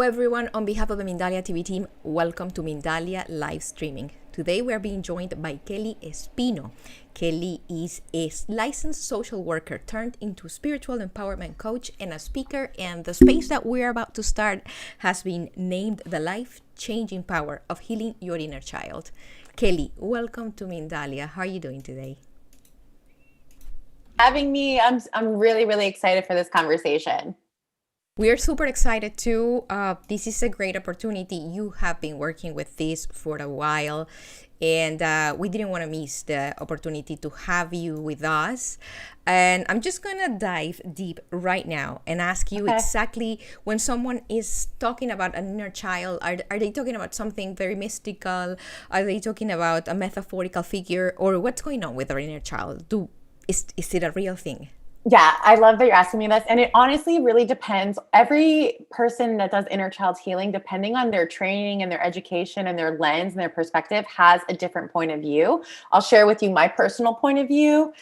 everyone. On behalf of the Mindalia TV team, welcome to Mindalia live streaming. Today we are being joined by Kelly Espino. Kelly is a licensed social worker turned into spiritual empowerment coach and a speaker, and the space that we're about to start has been named the life-changing power of healing your inner child. Kelly, welcome to Mindalia. How are you doing today? Having me. I'm really excited for this conversation. We are super excited too. This is a great opportunity. You have been working with this for a while, and we didn't want to miss the opportunity to have you with us. And I'm just going to dive deep right now and ask you exactly, when someone is talking about an inner child, are they talking about something very mystical? Are they talking about a metaphorical figure? Or what's going on with our inner child? Is it a real thing? Yeah, I love that you're asking me this. And it honestly really depends. Every person that does inner child healing, depending on their training and their education and their lens and their perspective, has a different point of view. I'll share with you my personal point of view.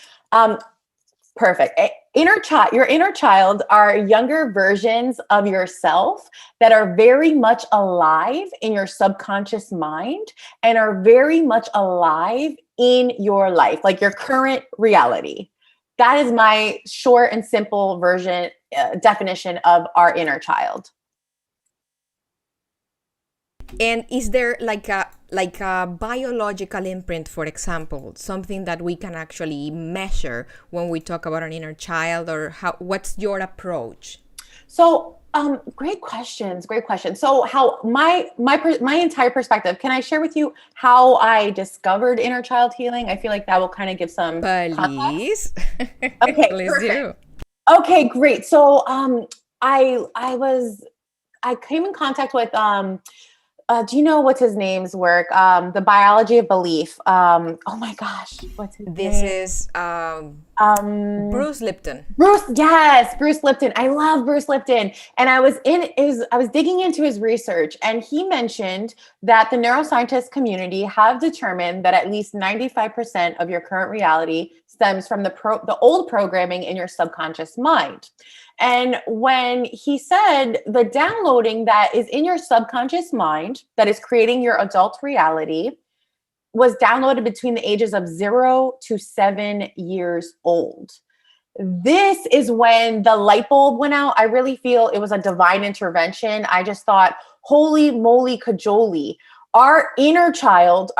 Perfect. Your inner child are younger versions of yourself that are very much alive in your subconscious mind and are very much alive in your life, like your current reality. That is my short and simple definition of our inner child. And is there like a biological imprint, for example, something that we can actually measure when we talk about an inner child, or what's your approach? So, great questions. So how my entire perspective, can I share with you how I discovered inner child healing? I feel like that will kind of give some Please. Okay, Please perfect. do. Okay, great. So, I came in contact with, do you know what's his name's work? The Biology of Belief. Oh my gosh, what's his name? This is Bruce Lipton. Bruce Lipton. I love Bruce Lipton. And I was digging into his research, and he mentioned that the neuroscientist community have determined that at least 95% of your current reality stems from the old programming in your subconscious mind. And when he said the downloading that is in your subconscious mind that is creating your adult reality was downloaded between the ages of 0 to 7 years old. This is when the light bulb went out. I really feel it was a divine intervention. I just thought, holy moly cajoli. Our inner child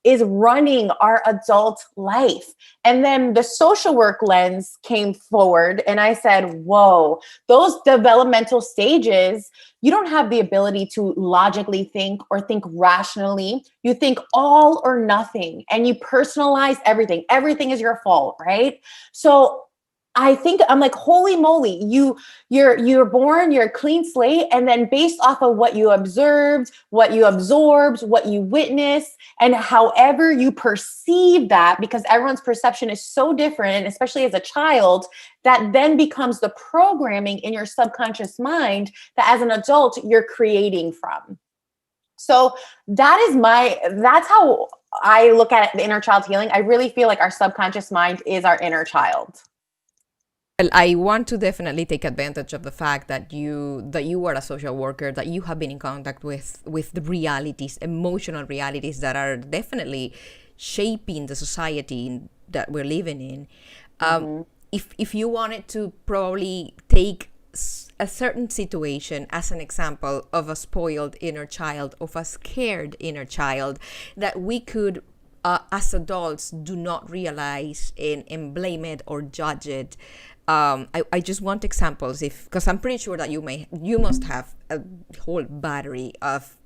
is running our adult life. And then the social work lens came forward, and I said, whoa, those developmental stages, you don't have the ability to logically think or think rationally. You think all or nothing, and you personalize everything. Everything is your fault, right? So I think I'm like, holy moly, you're born, you're a clean slate. And then based off of what you observed, what you absorbed, what you witnessed, and however you perceive that, because everyone's perception is so different, especially as a child, that then becomes the programming in your subconscious mind that as an adult you're creating from. So that's how I look at the inner child healing. I really feel like our subconscious mind is our inner child. Well, I want to definitely take advantage of the fact that you are a social worker, that you have been in contact with the realities, emotional realities that are definitely shaping the society that we're living in. If you wanted to probably take a certain situation as an example of a spoiled inner child, of a scared inner child, that we could as adults do not realize and blame it or judge it. I just want examples, because I'm pretty sure that you must have a whole battery of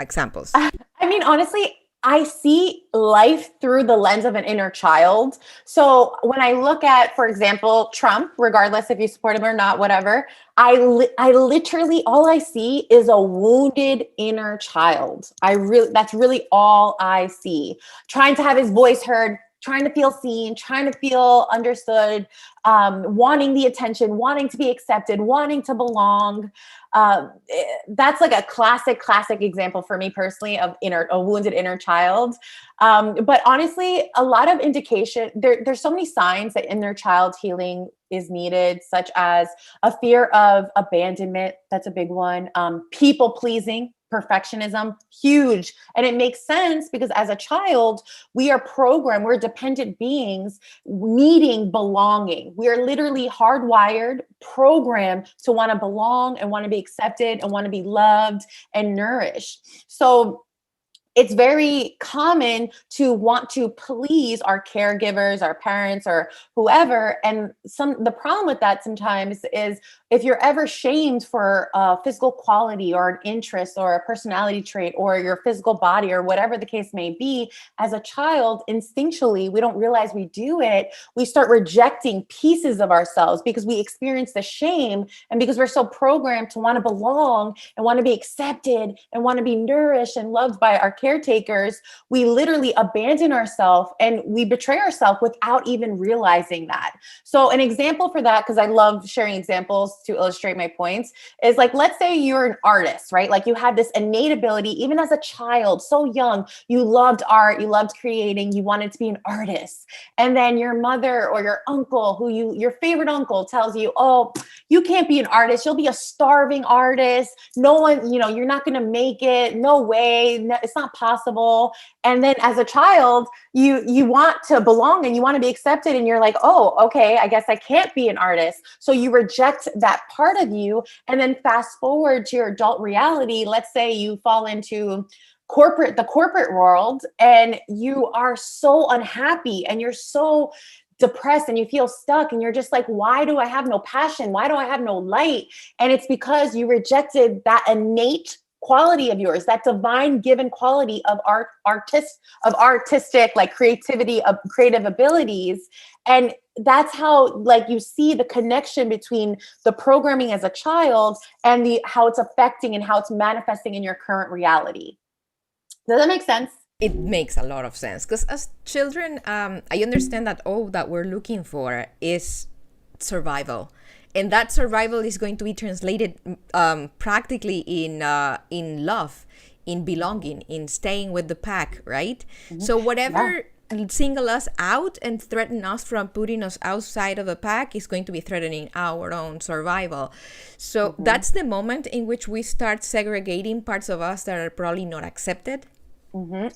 examples. I mean, honestly, I see life through the lens of an inner child. So when I look at, for example, Trump, regardless if you support him or not, whatever, I literally, all I see is a wounded inner child. That's really all I see. Trying to have his voice heard, trying to feel seen, trying to feel understood, wanting the attention, wanting to be accepted, wanting to belong. That's like a classic example for me personally of a wounded inner child. But honestly, a lot of indication, there's so many signs that inner child healing is needed, such as a fear of abandonment. That's a big one. People pleasing, perfectionism, huge. And it makes sense because as a child, we are programmed, we're dependent beings needing belonging. We are literally hardwired, programmed to want to belong and want to be accepted and want to be loved and nourished. So it's very common to want to please our caregivers, our parents, or whoever. And the problem with that sometimes is if you're ever shamed for a physical quality or an interest or a personality trait or your physical body or whatever the case may be, as a child, instinctually, we don't realize we do it. We start rejecting pieces of ourselves because we experience the shame and because we're so programmed to want to belong and want to be accepted and want to be nourished and loved by our caretakers, we literally abandon ourselves and we betray ourselves without even realizing that. So an example for that, because I love sharing examples to illustrate my points, is like, let's say you're an artist, right? Like you had this innate ability, even as a child, so young, you loved art, you loved creating, you wanted to be an artist. And then your mother or your uncle, your favorite uncle tells you, oh, you can't be an artist. You'll be a starving artist. No one, you're not going to make it. No way. No, it's not possible. And then as a child, you want to belong and you want to be accepted. And you're like, oh, okay, I guess I can't be an artist. So you reject that part of you. And then fast forward to your adult reality. Let's say you fall into the corporate world and you are so unhappy and you're so depressed and you feel stuck and you're just like, why do I have no passion? Why do I have no light? And it's because you rejected that innate quality of yours, that divine given quality of artistic, like creativity, of creative abilities. And that's how, like, you see the connection between the programming as a child and how it's affecting and how it's manifesting in your current reality. Does that make sense? It makes a lot of sense because as children, I understand that all that we're looking for is survival, and that survival is going to be translated practically in love, in belonging, in staying with the pack, right? Mm-hmm. So whatever single us out and threaten us from putting us outside of the pack is going to be threatening our own survival. So that's the moment in which we start segregating parts of us that are probably not accepted.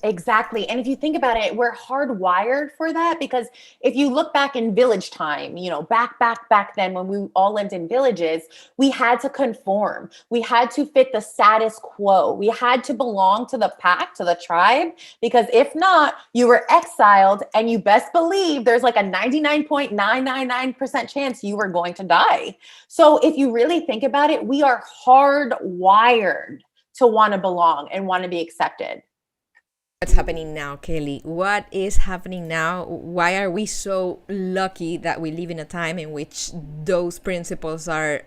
Exactly. And if you think about it, we're hardwired for that, because if you look back in village time, back then when we all lived in villages, we had to conform. We had to fit the status quo. We had to belong to the pack, to the tribe, because if not, you were exiled, and you best believe there's like a 99.999% chance you were going to die. So if you really think about it, we are hardwired to want to belong and want to be accepted. What's happening now, Kelly? What is happening now? Why are we so lucky that we live in a time in which those principles are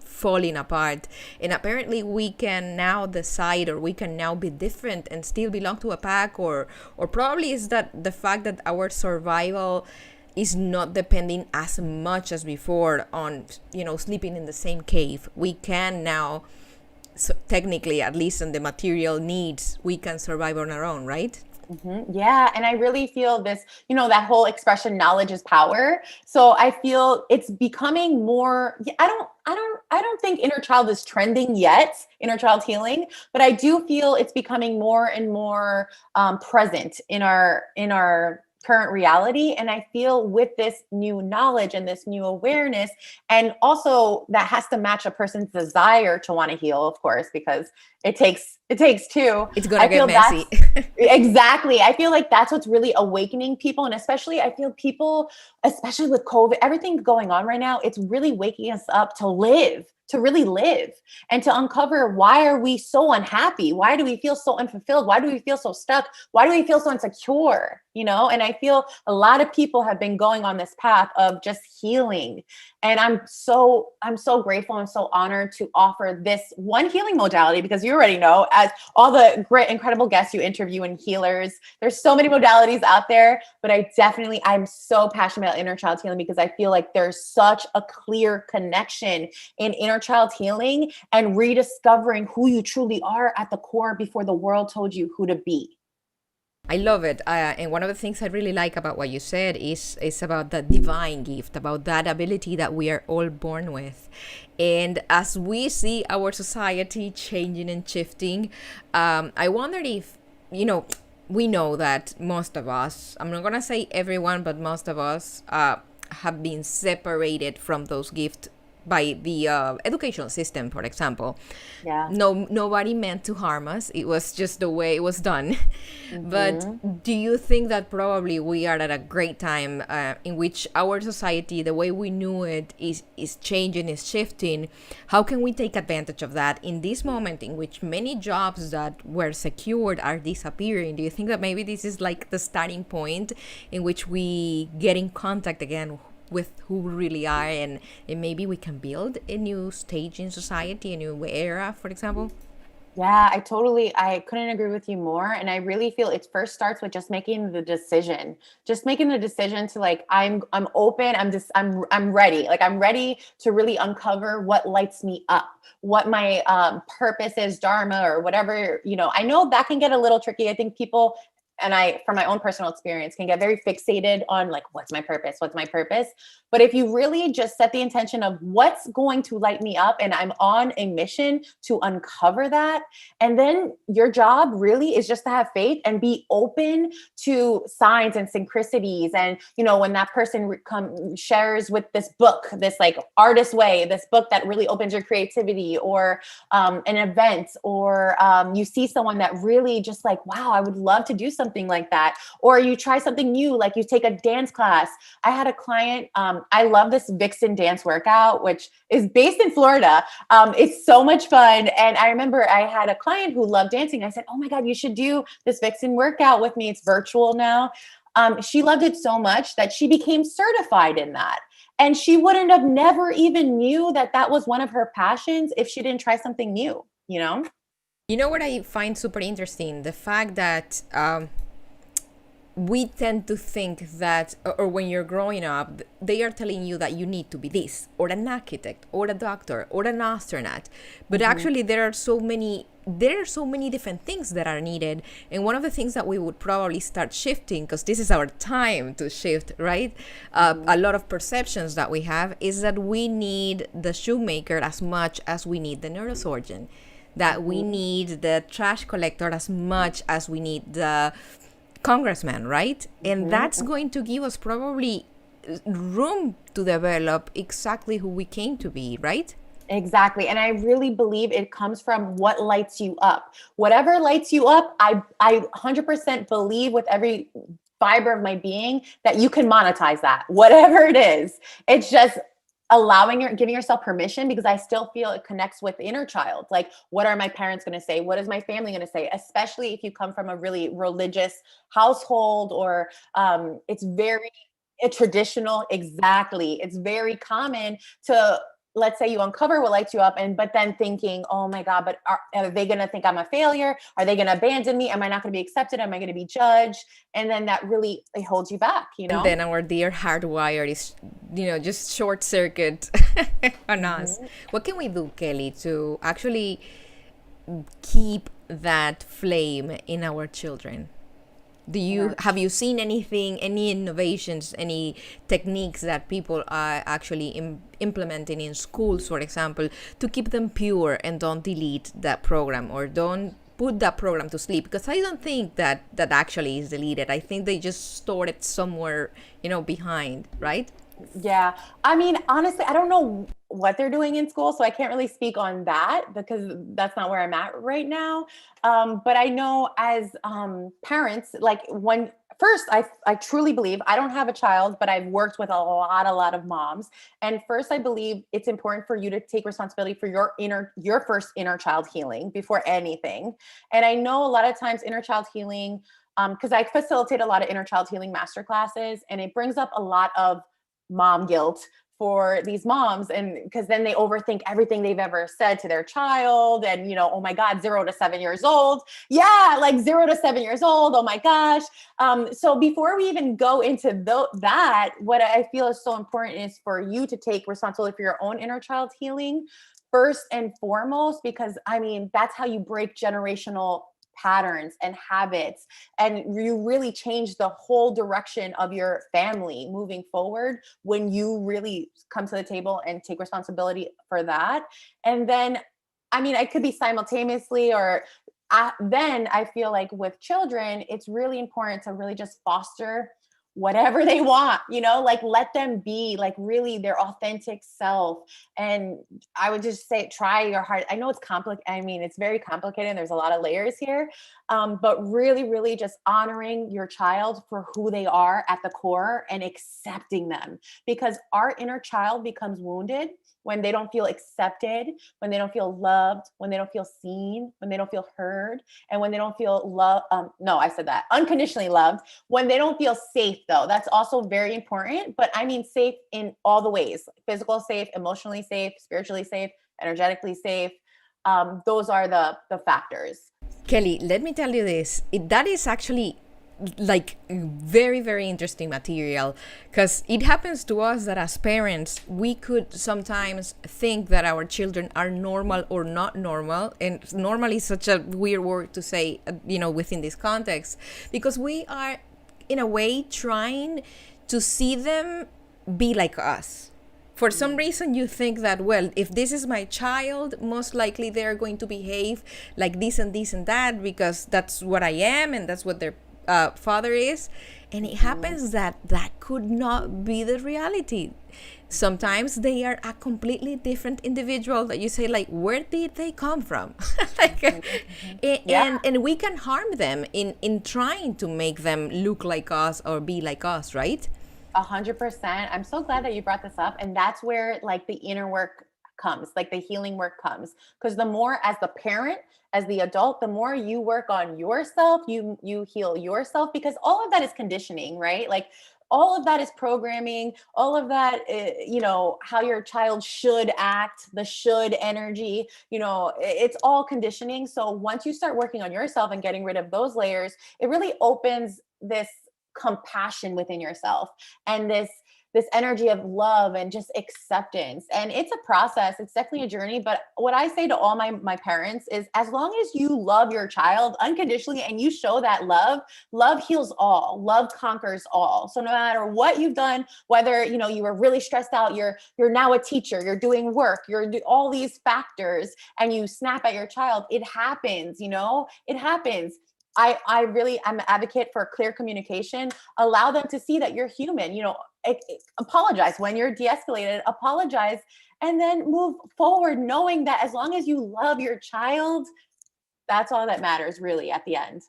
falling apart? And apparently we can now decide, or we can now be different and still belong to a pack, or probably is that the fact that our survival is not depending as much as before on, sleeping in the same cave. We can now, so technically, at least on the material needs, we can survive on our own, right? Yeah. And I really feel this, that whole expression, knowledge is power. So I feel it's becoming more, I don't think inner child is trending yet, inner child healing, but I do feel it's becoming more and more present in our current reality. And I feel with this new knowledge and this new awareness, and also that has to match a person's desire to want to heal, of course, because it takes two. It's going to get messy. Exactly. I feel like that's what's really awakening people. And especially, I feel people, especially with COVID, everything going on right now, it's really waking us up to really live and to uncover, why are we so unhappy? Why do we feel so unfulfilled? Why do we feel so stuck? Why do we feel so insecure? And I feel a lot of people have been going on this path of just healing. And I'm so grateful and so honored to offer this one healing modality, because you already know, as all the great, incredible guests you interview and healers, there's so many modalities out there, but I'm so passionate about inner child healing because I feel like there's such a clear connection in inner child healing and rediscovering who you truly are at the core before the world told you who to be. I love it. And one of the things I really like about what you said is about the divine gift, about that ability that we are all born with. And as we see our society changing and shifting, I wonder if, we know that most of us, I'm not going to say everyone, but most of us have been separated from those gifts by the education system, for example. Yeah. No, nobody meant to harm us. It was just the way it was done. But Hmm. do you think that probably we are at a great time in which our society, the way we knew it, is changing, is shifting? How can we take advantage of that in this moment in which many jobs that were secured are disappearing? Do you think that maybe this is like the starting point in which we get in contact again with who we really are, and maybe we can build a new stage in society, a new era, for example? Yeah, I couldn't agree with you more. And I really feel it first starts with just making the decision, to like, I'm open. I'm ready. Like, I'm ready to really uncover what lights me up, what my purpose is, dharma, or whatever. I know that can get a little tricky. I think people, and I, from my own personal experience, can get very fixated on like, what's my purpose? What's my purpose? But if you really just set the intention of what's going to light me up, and I'm on a mission to uncover that, and then your job really is just to have faith and be open to signs and synchronicities. And, when that person shares with this book, this like artist way, this book that really opens your creativity, or an event, or you see someone that really just like, wow, I would love to do something like that. Or you try something new, like you take a dance class. I had a client, I love this Vixen dance workout, which is based in Florida. It's so much fun. And I remember I had a client who loved dancing. I said, oh my God, you should do this Vixen workout with me. It's virtual now. She loved it so much that she became certified in that. And she wouldn't have never even knew that that was one of her passions if she didn't try something new, you know? You know what I find super interesting? The fact that we tend to think that, or when you're growing up, they are telling you that you need to be this, or an architect, or a doctor, or an astronaut. But actually, there are so many different things that are needed. And one of the things that we would probably start shifting, because this is our time to shift, right? A lot of perceptions that we have is that we need the shoemaker as much as we need the neurosurgeon, that we need the trash collector as much as we need the congressman, right? And that's going to give us probably room to develop exactly who we came to be, right? Exactly. And I really believe it comes from what lights you up. Whatever lights you up, I 100% believe with every fiber of my being that you can monetize that, whatever it is. It's just giving yourself permission, because I still feel it connects with the inner child. Like, what are my parents going to say? What is my family going to say? Especially if you come from a really religious household, or it's very traditional. Exactly. It's very common to, let's say you uncover what lights you up, but then thinking, oh my God, but are they going to think I'm a failure? Are they going to abandon me? Am I not going to be accepted? Am I going to be judged? And then that really, it holds you back, And then our dear hardwired is, just short circuit on us. Mm-hmm. What can we do, Kelly, to actually keep that flame in our children? Have you seen anything, any innovations, any techniques that people are actually implementing in schools, for example, to keep them pure and don't delete that program, or don't put that program to sleep? Because I don't think that actually is deleted. I think they just stored it somewhere, behind, right? Yeah. I mean, honestly, I don't know what they're doing in school, so I can't really speak on that because that's not where I'm at right now. But I know as parents, like when first, I truly believe, I don't have a child, but I've worked with a lot of moms. And first, I believe it's important for you to take responsibility for your first inner child healing before anything. And I know a lot of times inner child healing, because I facilitate a lot of inner child healing master classes, and it brings up a lot of mom guilt for these moms, and because then they overthink everything they've ever said to their child, and oh my God, 0 to 7 years old. Yeah, like 0 to 7 years old. Oh my gosh. So before we even go into that, what I feel is so important is for you to take responsibility for your own inner child healing first and foremost, because I mean, that's how you break generational patterns and habits, and you really change the whole direction of your family moving forward when you really come to the table and take responsibility for that. And then, I mean, it could be simultaneously, or then I feel like with children, it's really important to really just foster whatever they want, like let them be like really their authentic self. And I would just say, try your heart. I know it's complicated. I mean, it's very complicated and there's a lot of layers here. But really, really just honoring your child for who they are at the core and accepting them, because our inner child becomes wounded when they don't feel accepted, when they don't feel loved, when they don't feel seen, when they don't feel heard, and when they don't feel unconditionally loved, when they don't feel safe, though. That's also very important. But I mean safe in all the ways: physical safe, emotionally safe, spiritually safe, energetically safe. Those are the factors. Kelly, let me tell you this. That is actually like very, very interesting material, because it happens to us that as parents, we could sometimes think that our children are normal or not normal. And normal is such a weird word to say, within this context, because we are in a way trying to see them be like us. For some reason, you think that, well, if this is my child, most likely they're going to behave like this and this and that, because that's what I am and that's what their father is. And it happens that could not be the reality. Sometimes they are a completely different individual that you say, like, where did they come from? And we can harm them in trying to make them look like us or be like us, right? 100%. I'm so glad that you brought this up. And that's where like the inner work comes, like the healing work comes. Because the more, as the parent, as the adult, the more you work on yourself, you heal yourself, because all of that is conditioning, right? Like all of that is programming, all of that, how your child should act, the should energy, it's all conditioning. So once you start working on yourself and getting rid of those layers, it really opens this compassion within yourself and this energy of love and just acceptance. And it's a process. It's definitely a journey. But what I say to all my parents is, as long as you love your child unconditionally and you show that love heals all. Love conquers all. So no matter what you've done, whether, you were really stressed out, you're now a teacher, you're doing work, all these factors, and you snap at your child, it happens, it happens. I'm an advocate for clear communication. Allow them to see that you're human, apologize when you're de-escalated, apologize, and then move forward, knowing that as long as you love your child, that's all that matters really at the end.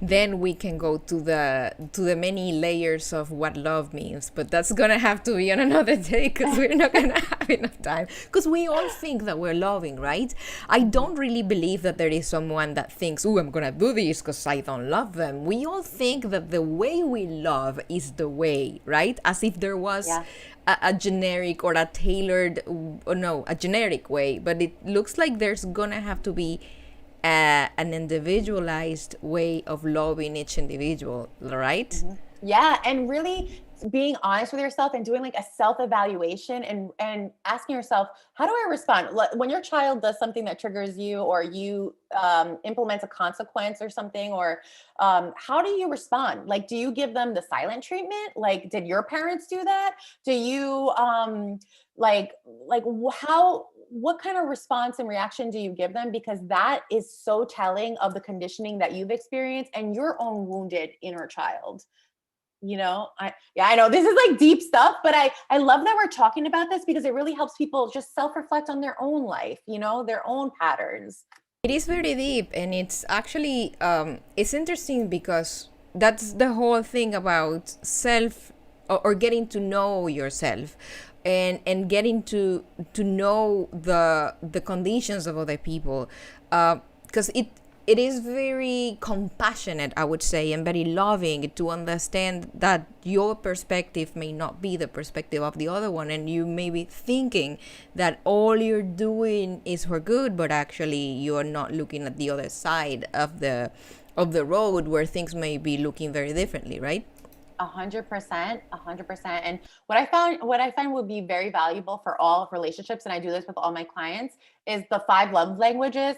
Then we can go to the many layers of what love means, but that's gonna have to be on another day, because we're not gonna have enough time, because we all think that we're loving, right? I don't really believe that there is someone that thinks, oh, I'm gonna do this because I don't love them. We all think that the way we love is the way, right? As if there was a generic or a tailored, a generic way, but it looks like there's gonna have to be an individualized way of loving each individual, right? Mm-hmm. Yeah, and really being honest with yourself and doing like a self-evaluation and asking yourself, how do I respond when your child does something that triggers you, or you implement a consequence or something, or how do you respond? Like, do you give them the silent treatment? Like, did your parents do that? Do you what kind of response and reaction do you give them? Because that is so telling of the conditioning that you've experienced and your own wounded inner child. I know this is like deep stuff, but I love that we're talking about this, because it really helps people just self-reflect on their own life, their own patterns. It is very deep, and it's actually it's interesting, because that's the whole thing about self, or getting to know yourself, and getting to know the conditions of other people, because it is very compassionate, I would say, and very loving to understand that your perspective may not be the perspective of the other one, and you may be thinking that all you're doing is for good, but actually you're not looking at the other side of the road, where things may be looking very differently, right? 100%, 100%. And what I find would be very valuable for all relationships, and I do this with all my clients, is the 5 love languages.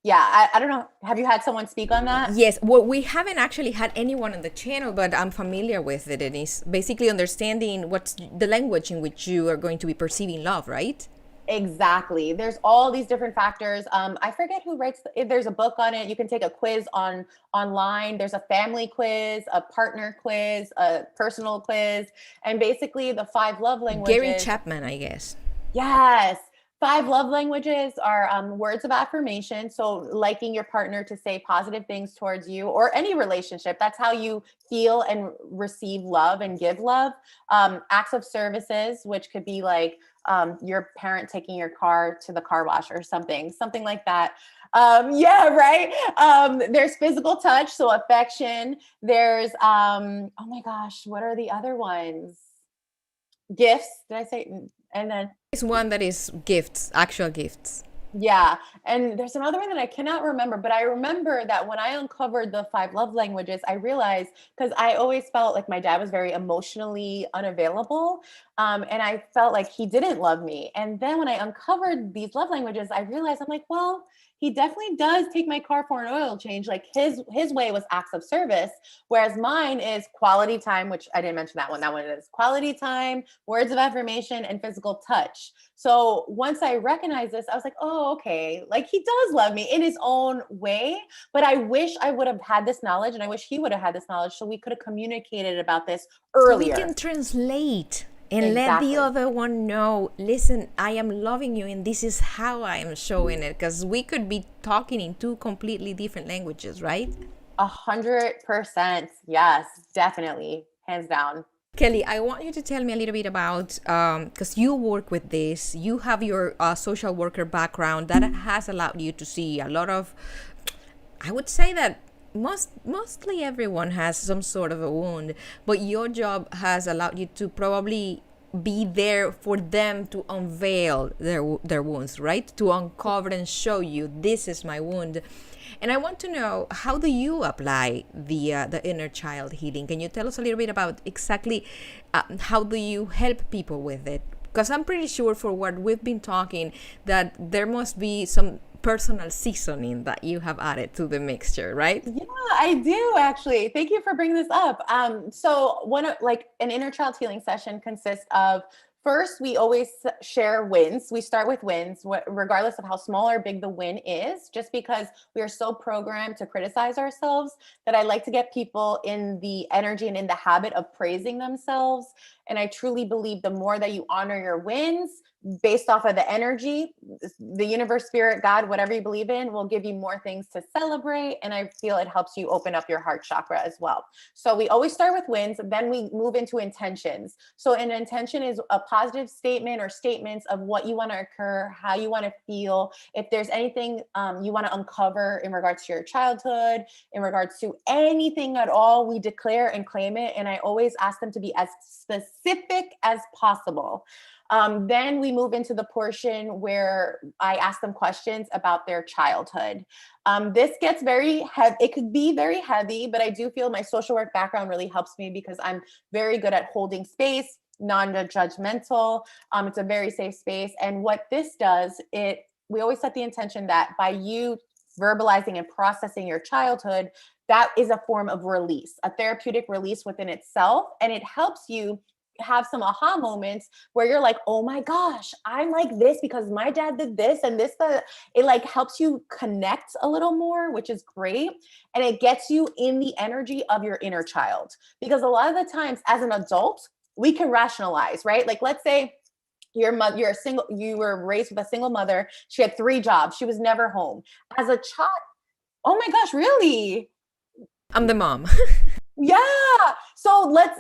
Yeah, I don't know. Have you had someone speak on that? Yes, well, we haven't actually had anyone on the channel, but I'm familiar with it. And it's basically understanding what's the language in which you are going to be perceiving love, right? Exactly. There's all these different factors. I forget who writes. If there's a book on it, you can take a quiz on online. There's a family quiz, a partner quiz, a personal quiz, and basically the five love Gary languages. Chapman, I guess. Yes. Five love languages are words of affirmation. So, liking your partner to say positive things towards you or any relationship. That's how you feel and receive love and give love. Acts of services, which could be like your parent taking your car to the car wash or something like that. Yeah, right. There's physical touch, so affection. There's, oh my gosh, what are the other ones? Gifts. Did I say? And then It's one that is gifts, actual gifts. yeah. And there's another one that I cannot remember, but I remember that when I uncovered the five love languages, I realized because I always felt like my dad was very emotionally unavailable. And I felt like he didn't love me. And then when I uncovered these love languages, I realized I'm like, well, he definitely does take my car for an oil change. Like his way was acts of service, whereas mine is quality time, which I didn't mention that one. That one is quality time, words of affirmation, and physical touch. So once I recognized this, I was like, oh, okay. Like he does love me in his own way, but I wish I would have had this knowledge and I wish he would have had this knowledge so we could have communicated about this So we earlier. can translate and let the Exactly. other one know, listen, I am loving you and this is how I am showing it. Because we could be talking in two completely different languages, right? 100%. Yes, definitely. Hands down. Kelly, I want you to tell me a little bit about, because you work with this, you have your social worker background that has allowed you to see a lot of, I would say that mostly everyone has some sort of a wound, but your job has allowed you to probably be there for them to unveil their wounds, right? To uncover and show you this is my wound. And I want to know, how do you apply the inner child healing? Can you tell us a little bit about exactly how do you help people with it? Because I'm pretty sure for what we've been talking that there must be some personal seasoning that you have added to the mixture, right? Yeah, I do actually. Thank you for bringing this up. So like an inner child healing session consists of first, we always share wins. We start with wins, regardless of how small or big the win is, just because we are so programmed to criticize ourselves that I like to get people in the energy and in the habit of praising themselves. And I truly believe the more that you honor your wins, based off of the energy, the universe, spirit, God, whatever you believe in, will give you more things to celebrate. And I feel it helps you open up your heart chakra as well. So we always start with wins, then we move into intentions. So an intention is a positive statement or statements of what you want to occur, how you want to feel. If there's anything you want to uncover in regards to your childhood, in regards to anything at all, we declare and claim it. And I always ask them to be as specific as possible. Then we move into the portion where I ask them questions about their childhood. This gets very heavy. It could be very heavy, but I do feel my social work background really helps me because I'm very good at holding space, non-judgmental. It's a very safe space. And what this does, we always set the intention that by you verbalizing and processing your childhood, that is a form of release, a therapeutic release within itself. And it helps you have some aha moments where you're like, oh my gosh, I'm like this because my dad did this and this, it like helps you connect a little more, which is great. And it gets you in the energy of your inner child. Because a lot of the times as an adult, we can rationalize, right? Like, let's say you were raised with a single mother. She had 3 jobs. She was never home. As a child, oh my gosh, really? I'm the mom. Yeah.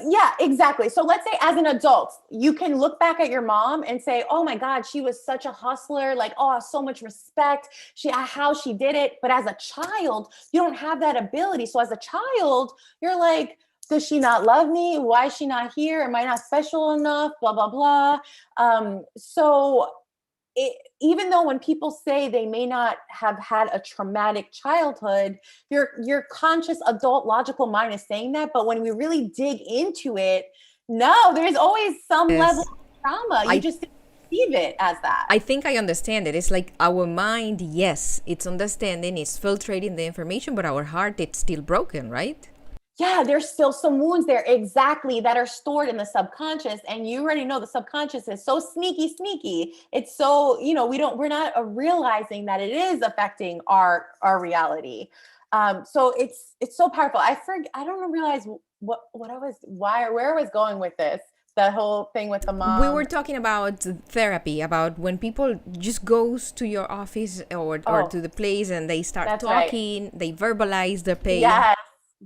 Yeah, exactly. So let's say as an adult, you can look back at your mom and say, oh my God, she was such a hustler. Like, oh, so much respect. How she did it. But as a child, you don't have that ability. So as a child, you're like, does she not love me? Why is she not here? Am I not special enough? Blah, blah, blah. So even though when people say they may not have had a traumatic childhood, your conscious adult logical mind is saying that. But when we really dig into it, no, there's always some level Yes. of trauma. You I just perceive it as that. I think I understand it. It's like our mind, yes, it's understanding, it's filtrating the information, but our heart, it's still broken, right? Yeah, there's still some wounds there, exactly, that are stored in the subconscious. And you already know the subconscious is so sneaky. It's so, we're not realizing that it is affecting our reality. So it's so powerful. I don't realize where I was going with this, the whole thing with the We mom. were talking about therapy, about when people just goes to your office or Oh, to the place and they start that's right. talking, they verbalize their pain. Yes.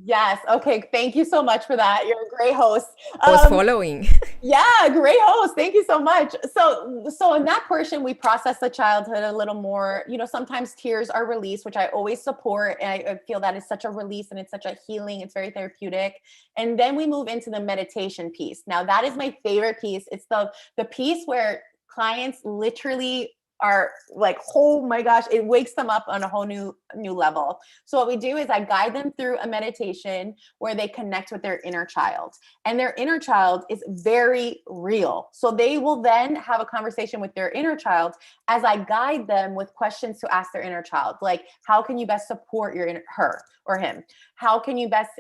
Yes. Okay. Thank you so much for that. You're a great host. I was Um, following. Yeah, great host. Thank you so much. So in that portion, we process the childhood a little more. Sometimes tears are released, which I always support. And I feel that is such a release and it's such a healing. It's very therapeutic. And then we move into the meditation piece. Now that is my favorite piece. It's the piece where clients literally are like, oh my gosh, it wakes them up on a whole new level. So what we do is I guide them through a meditation where they connect with their inner child, and their inner child is very real. So they will then have a conversation with their inner child as I guide them with questions to ask their inner child, like, how can you best support her or him? How can you best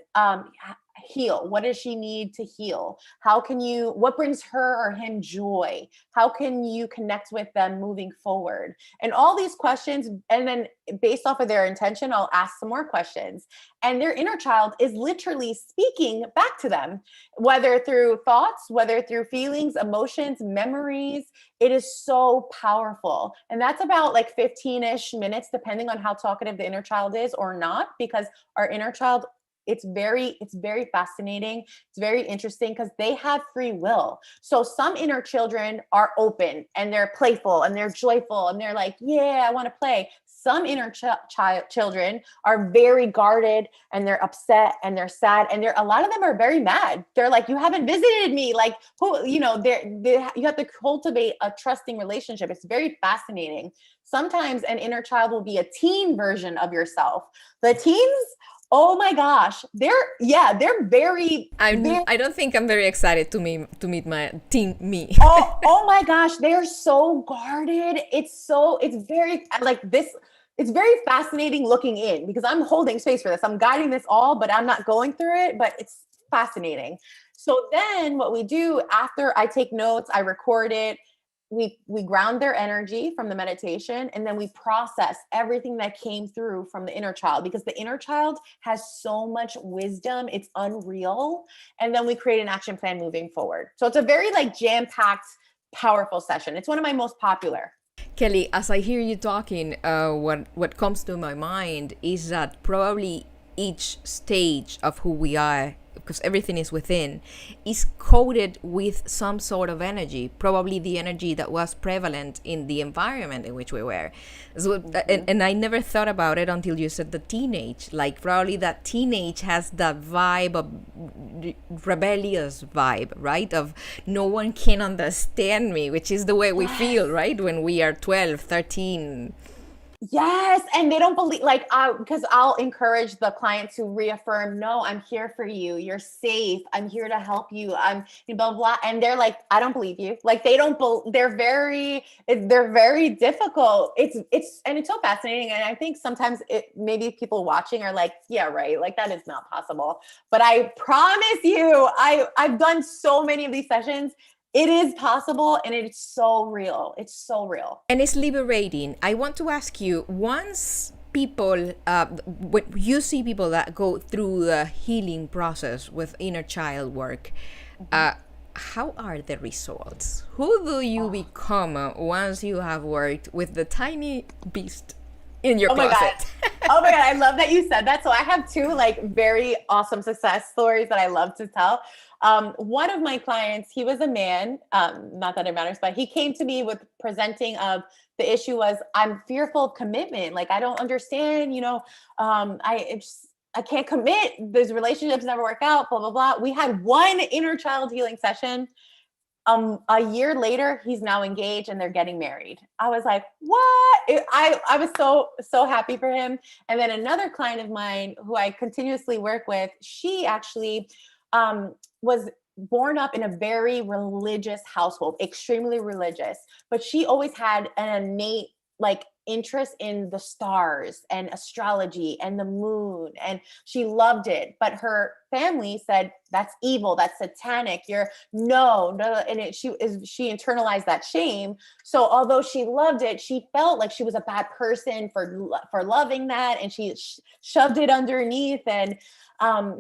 heal? What does she need to heal? What brings her or him joy? How can you connect with them moving forward? And all these questions, and then based off of their intention, I'll ask some more questions. And their inner child is literally speaking back to them, whether through thoughts, whether through feelings, emotions, memories. It is so powerful. And that's about like 15-ish minutes, depending on how talkative the inner child is or not, because our inner child, it's very fascinating. It's very interesting because they have free will. So some inner children are open and they're playful and they're joyful and they're like, yeah, I want to play. Some inner children are very guarded and they're upset and they're sad, and a lot of them are very mad. They're like, you haven't visited me. Like, who, you have to cultivate a trusting relationship. It's very fascinating. Sometimes an inner child will be a teen version of yourself. The teens, oh my gosh, they're very, very. I don't think I'm very excited to meet my teen me. Oh my gosh, they are so guarded. It's very like this. It's very fascinating looking in because I'm holding space for this. I'm guiding this all, but I'm not going through it, but it's fascinating. So then what we do after I take notes, I record it, we ground their energy from the meditation, and then we process everything that came through from the inner child, because the inner child has so much wisdom, it's unreal. And then we create an action plan moving forward. So it's a very like jam-packed, powerful session. It's one of my most popular. Kelly, as I hear you talking, what comes to my mind is that probably each stage of who we are, because everything is within, is coded with some sort of energy, probably the energy that was prevalent in the environment in which we were. So, and I never thought about it until you said the teenage. Like probably that teenage has that vibe of rebellious vibe, right? Of no one can understand me, which is the way we feel, right? When we are 12, 13. Yes. And they don't believe, like, because I'll encourage the client to reaffirm, no, I'm here for you. You're safe. I'm here to help you. I'm blah, blah. And they're like, I don't believe you. Like, they don't, they're very difficult. And it's so fascinating. And I think sometimes maybe people watching are like, yeah, right. Like, that is not possible. But I promise you, I've done so many of these sessions. It is possible, and it's so real. It's so real. And it's liberating. I want to ask you, once people, when you see people that go through the healing process with inner child work, how are the results? Who do you become once you have worked with the tiny beast in your Oh my closet? God. Oh my God. I love that you said that. So I have two like very awesome success stories that I love to tell. One of my clients, he was a man, not that it matters, but he came to me with presenting of the issue was, I'm fearful of commitment. Like, I don't understand, I can't commit. Those relationships never work out, blah, blah, blah. We had one inner child healing session. A year later, he's now engaged and they're getting married. I was like, what? I was so happy for him. And then another client of mine who I continuously work with, she actually was born up in a very religious household, extremely religious, but she always had an innate like interest in the stars and astrology and the moon, and she loved it. But her family said that's evil, that's satanic, you're no, and she internalized that shame. So although she loved it, she felt like she was a bad person for loving that, and she shoved it underneath. And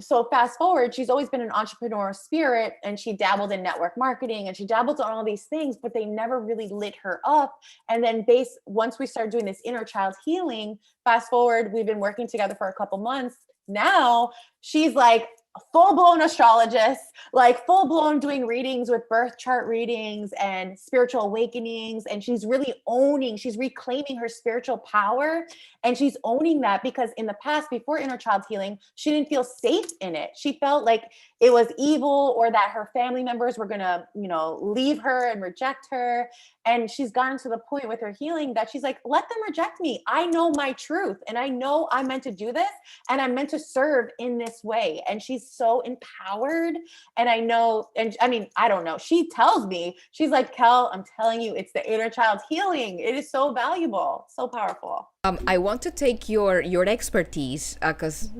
so fast forward, she's always been an entrepreneurial spirit, and she dabbled in network marketing and she dabbled in all these things, but they never really lit her up. And then once we started doing this inner child healing, fast forward, we've been working together for a couple months. Now she's like a full-blown astrologist, like full-blown doing readings with birth chart readings and spiritual awakenings. And she's reclaiming her spiritual power. And she's owning that, because in the past, before inner child healing, she didn't feel safe in it. She felt like it was evil, or that her family members were going to, leave her and reject her. And she's gotten to the point with her healing that she's like, let them reject me. I know my truth, and I know I'm meant to do this, and I'm meant to serve in this way. And she's so empowered. And I know, and I mean, I don't know. She tells me, she's like, Kel, I'm telling you, it's the inner child healing. It is so valuable, so powerful. I want to take your expertise, because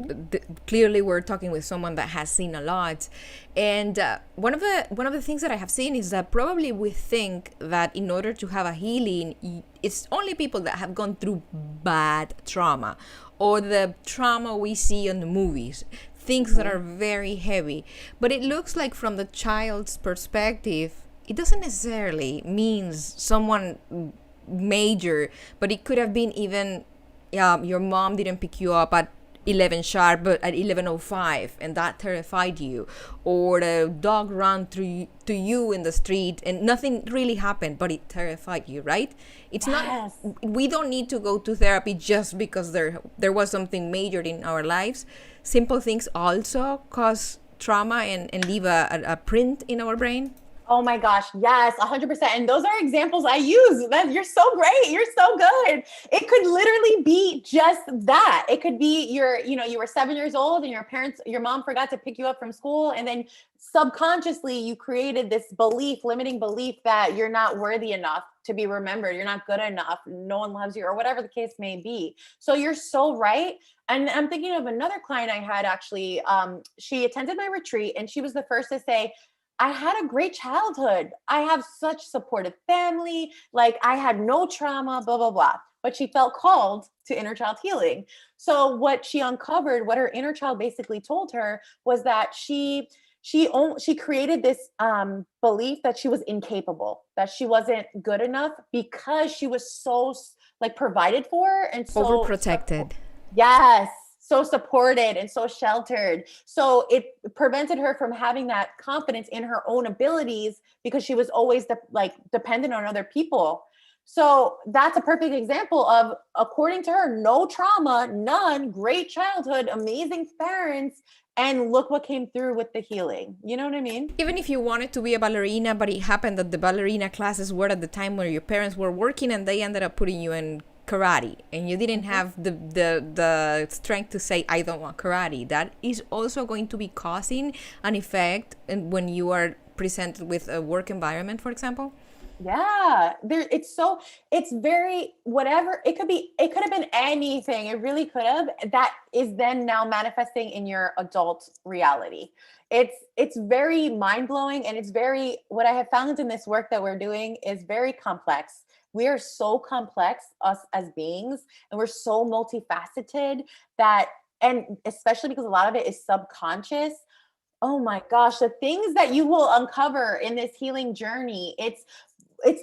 clearly we're talking with someone that has seen a lot, and one of the things that I have seen is that probably we think that in order to have a healing, it's only people that have gone through bad trauma, or the trauma we see in the movies, things that are very heavy. But it looks like from the child's perspective, it doesn't necessarily means someone major, but it could have been even your mom didn't pick you up at 11 sharp, but at 11:05, and that terrified you, or the dog ran to you in the street and nothing really happened, but it terrified you, right? It's not, we don't need to go to therapy just because there was something major in our lives. Simple things also cause trauma and leave a print in our brain. Oh my gosh. Yes, 100%. And those are examples I use. You're so great. You're so good. It could literally be just that. It could be you were 7 years old and your mom forgot to pick you up from school. And then subconsciously you created this limiting belief that you're not worthy enough to be remembered. You're not good enough. No one loves you, or whatever the case may be. So you're so right. And I'm thinking of another client I had actually. She attended my retreat, and she was the first to say, I had a great childhood. I have such supportive family. Like, I had no trauma, blah, blah, blah. But she felt called to inner child healing. So what she uncovered, what her inner child basically told her, was that she created this belief that she was incapable, that she wasn't good enough, because she was so like provided for and so overprotected. Yes. So supported and so sheltered. So it prevented her from having that confidence in her own abilities, because she was always dependent on other people. So that's a perfect example of, according to her, no trauma, none, great childhood, amazing parents, and look what came through with the healing. You know what I mean? Even if you wanted to be a ballerina, but it happened that the ballerina classes were at the time where your parents were working, and they ended up putting you in karate, and you didn't have the strength to say, I don't want karate. That is also going to be causing an effect when you are presented with a work environment, for example. Yeah, it's very whatever. It could have been anything. It really could have. That is then now manifesting in your adult reality. It's very mind-blowing, and it's very, what I have found in this work that we're doing is very complex. We are so complex, us as beings, and we're so multifaceted and especially because a lot of it is subconscious. Oh my gosh, the things that you will uncover in this healing journey, it's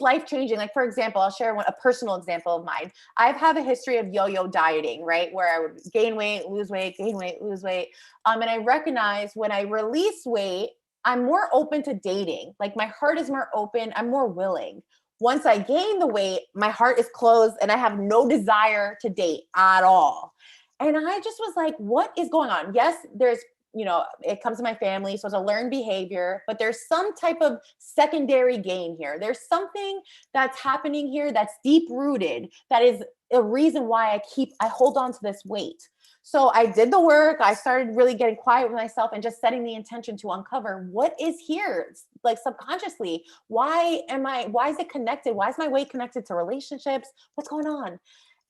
life-changing. Like, for example, I'll share a personal example of mine. I've had a history of yo-yo dieting, right? Where I would gain weight, lose weight, gain weight, lose weight. And I recognize when I release weight, I'm more open to dating. Like, my heart is more open. I'm more willing. Once I gain the weight, my heart is closed and I have no desire to date at all. And I just was like, what is going on? Yes, there's, it comes to my family, so it's a learned behavior, but there's some type of secondary gain here. There's something that's happening here that's deep rooted, that is a reason why I hold on to this weight. So I did the work. I started really getting quiet with myself and just setting the intention to uncover what is here, like subconsciously. Why is it connected? Why is my weight connected to relationships? What's going on?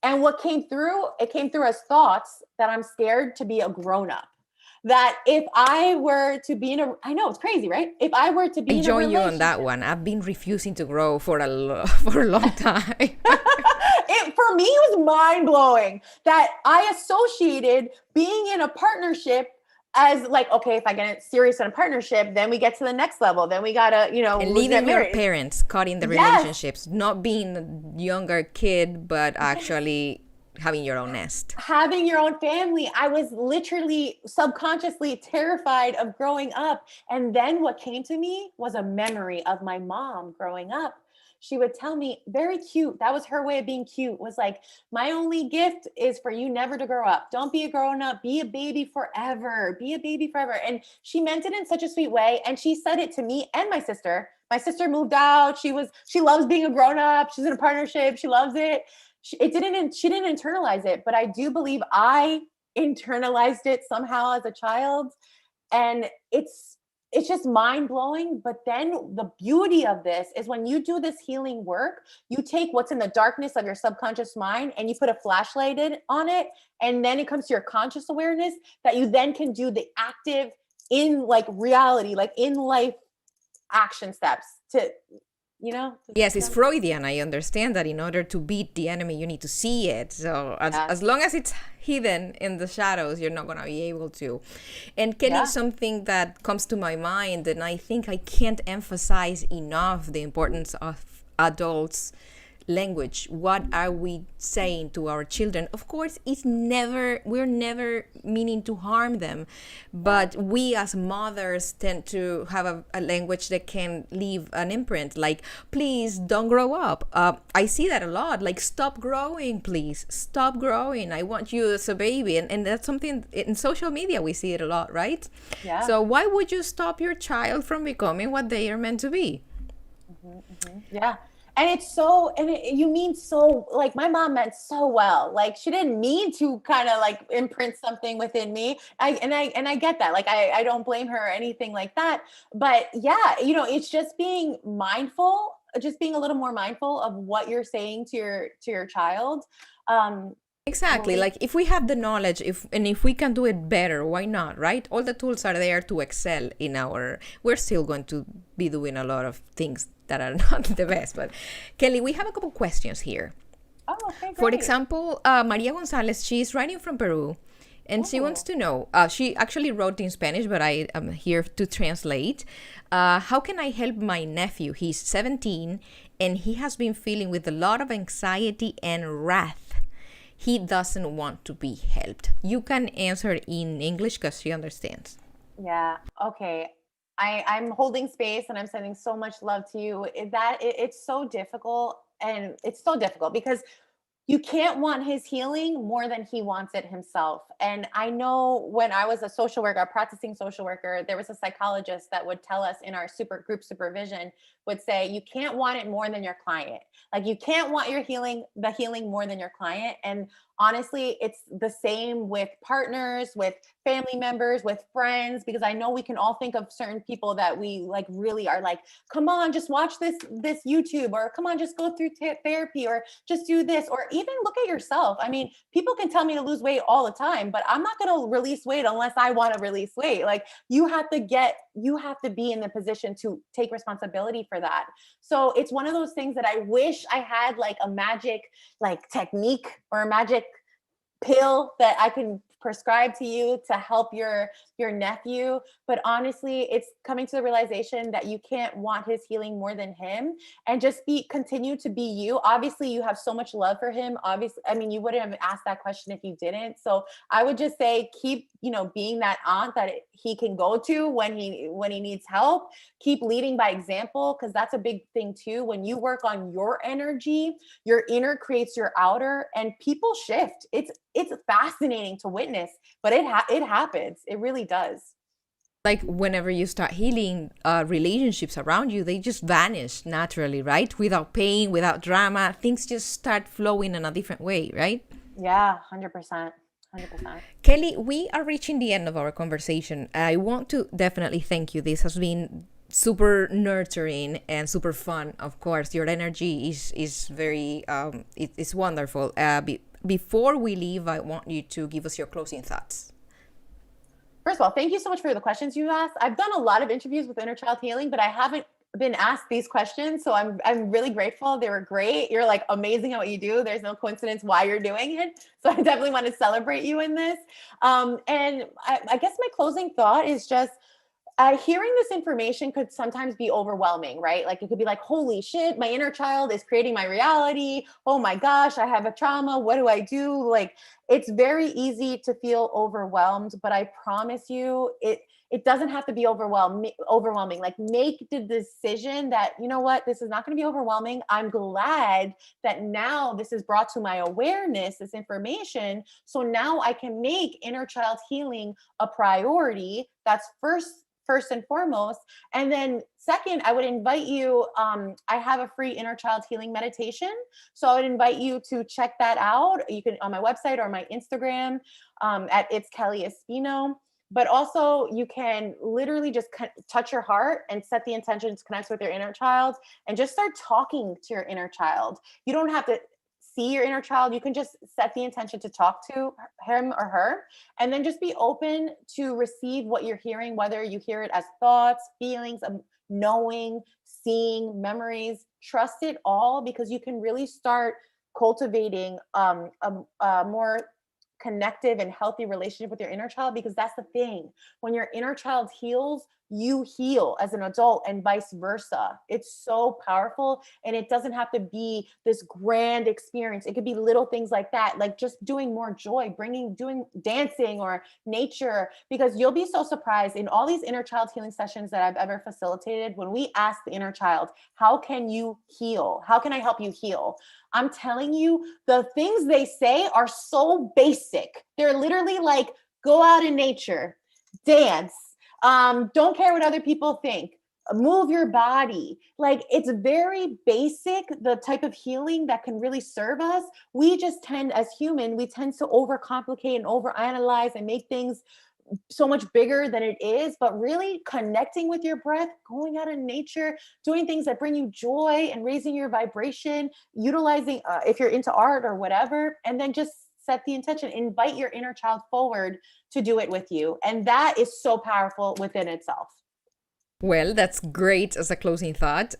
And what came through, it came through as thoughts that I'm scared to be a grown up. That if I were to be in a, I know it's crazy, right? If I were to be I in a join you relationship, on that one. I've been refusing to grow for for a long time. it for me was mind blowing that I associated being in a partnership as like, okay, if I get serious in a partnership, then we get to the next level. Then we gotta, And we get leaving your married. parents, cutting the Yes. relationships, not being a younger kid, but actually having your own nest. Having your own family. I was literally subconsciously terrified of growing up. And then what came to me was a memory of my mom growing up. She would tell me, very cute. That was her way of being cute, was like, my only gift is for you never to grow up. Don't be a grown up, be a baby forever, be a baby forever. And she meant it in such a sweet way. And she said it to me and my sister. My sister moved out. She loves being a grown up. She's in a partnership. She loves it. She didn't internalize it, but I do believe I internalized it somehow as a child. And it's just mind blowing. But then the beauty of this is when you do this healing work, you take what's in the darkness of your subconscious mind and you put a flashlight on it. And then it comes to your conscious awareness that you then can do the active in like reality, like in life action steps to, Yes, it's Freudian. I understand that in order to beat the enemy, you need to see it. So as long as it's hidden in the shadows, you're not going to be able to. And Kelly, something that comes to my mind, and I think I can't emphasize enough the importance of adults' language. What are we saying to our children? Of course, we're never meaning to harm them, but we as mothers tend to have a language that can leave an imprint, like, please don't grow up. I see that a lot, like, stop growing, please stop growing, I want you as a baby. And that's something in social media we see it a lot, right? So why would you stop your child from becoming what they are meant to be? And you mean so, like, my mom meant so well. Like, she didn't mean to kind of like imprint something within me. I get that. Like, I don't blame her or anything like that. But yeah, it's just being mindful, just being a little more mindful of what you're saying to your child. Exactly. Like, if we have the knowledge, if we can do it better, why not, right? All the tools are there to excel we're still going to be doing a lot of things that are not the best. But Kelly, we have a couple questions here. Oh, okay, great. For example, Maria Gonzalez, she's writing from Peru, and she wants to know, she actually wrote in Spanish, but I am here to translate. How can I help my nephew? He's 17, and he has been feeling with a lot of anxiety and wrath. He doesn't want to be helped. You can answer in English because she understands. Yeah. Okay. I'm holding space and I'm sending so much love to you. It's so difficult, and it's so difficult because you can't want his healing more than he wants it himself. And I know when I was a practicing social worker, there was a psychologist that would tell us in our group supervision, would say, you can't want it more than your client. Like, you can't want the healing more than your client. And honestly, it's the same with partners, with family members, with friends, because I know we can all think of certain people that we like really are like, come on, just watch this YouTube, or come on, just go through therapy, or just do this, or even look at yourself. I mean, people can tell me to lose weight all the time, but I'm not going to release weight unless I want to release weight. Like, you have to be in the position to take responsibility for that. So it's one of those things that I wish I had like a magic like technique or a magic pill that I can prescribe to you to help your nephew. But honestly, it's coming to the realization that you can't want his healing more than him, and just continue to be you. Obviously, you have so much love for him. Obviously, I mean, you wouldn't have asked that question if you didn't. So I would just say, keep, being that aunt that he can go to when he needs help. Keep leading by example, because that's a big thing too. When you work on your energy, your inner creates your outer, and people shift. It's fascinating to witness, but it happens. It really does. Like, whenever you start healing, relationships around you, they just vanish naturally, right? Without pain, without drama, things just start flowing in a different way, right? Yeah, 100%. 100%. Kelly, we are reaching the end of our conversation. I want to definitely thank you. This has been super nurturing and super fun. Of course, your energy is very it's wonderful. Before we leave, I want you to give us your closing thoughts. First of all, thank you so much for the questions you asked. I've done a lot of interviews with inner child healing, but I haven't been asked these questions. So I'm really grateful. They were great. You're like amazing at what you do. There's no coincidence why you're doing it. So I definitely want to celebrate you in this. And I guess my closing thought is just hearing this information could sometimes be overwhelming, right? Like it could be like, holy shit, my inner child is creating my reality. Oh my gosh, I have a trauma. What do I do? Like it's very easy to feel overwhelmed, but I promise you, it doesn't have to be overwhelming. Like make the decision that, you know what, this is not going to be overwhelming. I'm glad that now this is brought to my awareness, this information. So now I can make inner child healing a priority. That's first and foremost. And then second, I would invite you, I have a free inner child healing meditation. So I would invite you to check that out. You can on my website or my Instagram at It's Kelly Espino. But also you can literally just touch your heart and set the intention to connect with your inner child and just start talking to your inner child. You don't have to see your inner child. You can just set the intention to talk to him or her, and then just be open to receive what you're hearing, whether you hear it as thoughts, feelings, knowing, seeing, memories. Trust it all, because you can really start cultivating a more connective and healthy relationship with your inner child. Because that's the thing, when your inner child heals, you heal as an adult, and vice versa. It's so powerful, and it doesn't have to be this grand experience. It could be little things like that, like just doing more joy, doing dancing or nature, because you'll be so surprised in all these inner child healing sessions that I've ever facilitated. When we ask the inner child, how can you heal? How can I help you heal? I'm telling you, the things they say are so basic. They're literally like, go out in nature, dance, don't care what other people think, move your body. Like it's very basic, the type of healing that can really serve us. We just tend, as human, we tend to overcomplicate and overanalyze and make things so much bigger than it is. But really connecting with your breath, going out in nature, doing things that bring you joy and raising your vibration, utilizing if you're into art or whatever, and then just set the intention, invite your inner child forward to do it with you. And that is so powerful within itself. Well, that's great as a closing thought.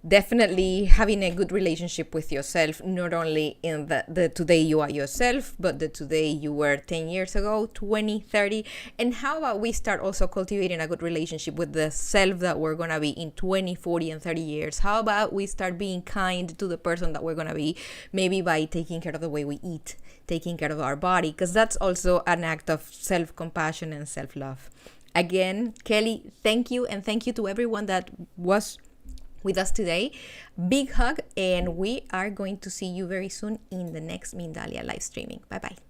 Definitely having a good relationship with yourself, not only in the today you are yourself, but the today you were 10 years ago, 20, 30. And how about we start also cultivating a good relationship with the self that we're going to be in 20, 40, and 30 years? How about we start being kind to the person that we're going to be, maybe by taking care of the way we eat, taking care of our body, because that's also an act of self-compassion and self-love. Again, Kelly, thank you. And thank you to everyone that was with us today. Big hug, and we are going to see you very soon in the next Mindalia live streaming. Bye bye.